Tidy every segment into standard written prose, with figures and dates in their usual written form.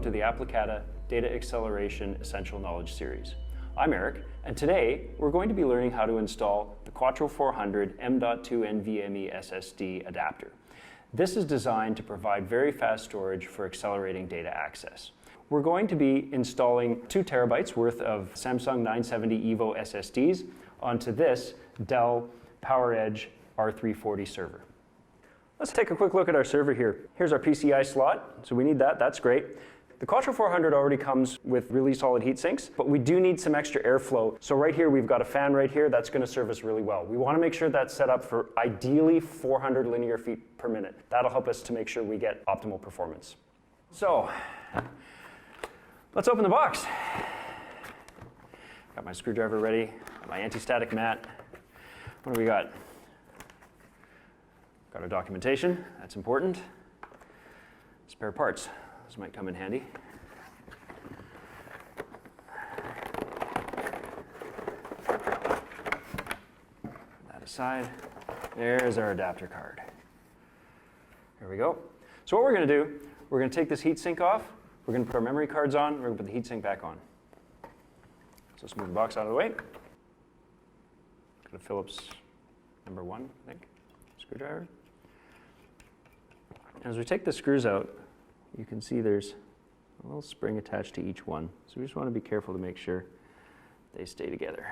to the Aplicata Data Acceleration Essential Knowledge Series. I'm Eric, and today we're going to be learning how to install the Quattro 400 M.2 NVMe SSD adapter. This is designed to provide very fast storage for accelerating data access. We're going to be installing 2 terabytes worth of Samsung 970 EVO SSDs onto this Dell PowerEdge R340 server. Let's take a quick look at our server here. Here's our PCI slot, so we need that, that's great. The Quattro 400 already comes with really solid heat sinks, but we do need some extra airflow. So right here, we've got a fan right here that's gonna serve us really well. We wanna make sure that's set up for ideally 400 linear feet per minute. That'll help us to make sure we get optimal performance. So, let's open the box. Got my screwdriver ready, got my anti-static mat. What do we got? Got our documentation, that's important. Spare parts, those might come in handy. Put that aside. There's our adapter card. There we go. So what we're going to do, we're going to take this heatsink off, we're going to put our memory cards on, we're going to put the heatsink back on. So let's move the box out of the way. Got a Phillips number 1, I think, screwdriver. As we take the screws out, you can see there's a little spring attached to each one. So we just want to be careful to make sure they stay together.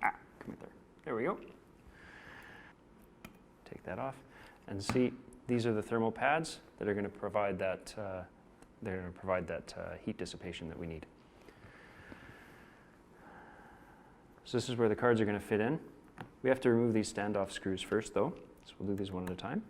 Come here. There we go. Take that off and see, these are the thermal pads that are going to provide that heat dissipation that we need. So this is where the cards are going to fit in. We have to remove these standoff screws first though, so we'll do these one at a time.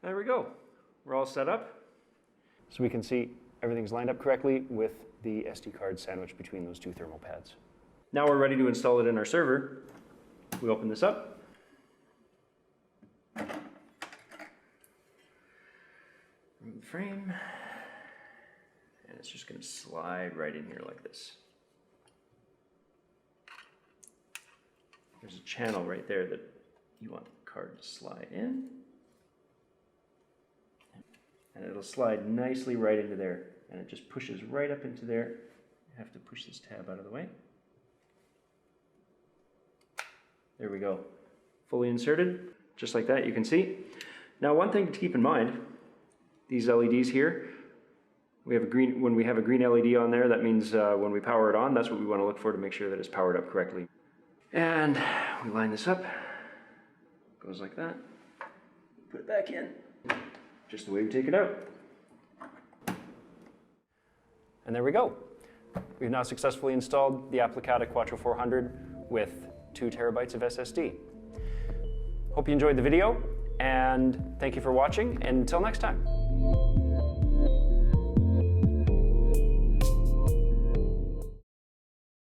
There we go. We're all set up. So we can see everything's lined up correctly with the SD card sandwiched between those 2 thermal pads. Now we're ready to install it in our server. We open this up. Remove the frame. And it's just going to slide right in here like this. There's a channel right there that you want the card to slide in. And it'll slide nicely right into there. And it just pushes right up into there. You have to push this tab out of the way. There we go. Fully inserted, just like that, you can see. Now one thing to keep in mind, these LEDs here, when we have a green LED on there, that means when we power it on, that's what we want to look for to make sure that it's powered up correctly. And we line this up, goes like that, put it back in. Just the way we take it out. And there we go. We've now successfully installed the Aplicata Quattro 400 with 2 terabytes of SSD. Hope you enjoyed the video, and thank you for watching, and until next time.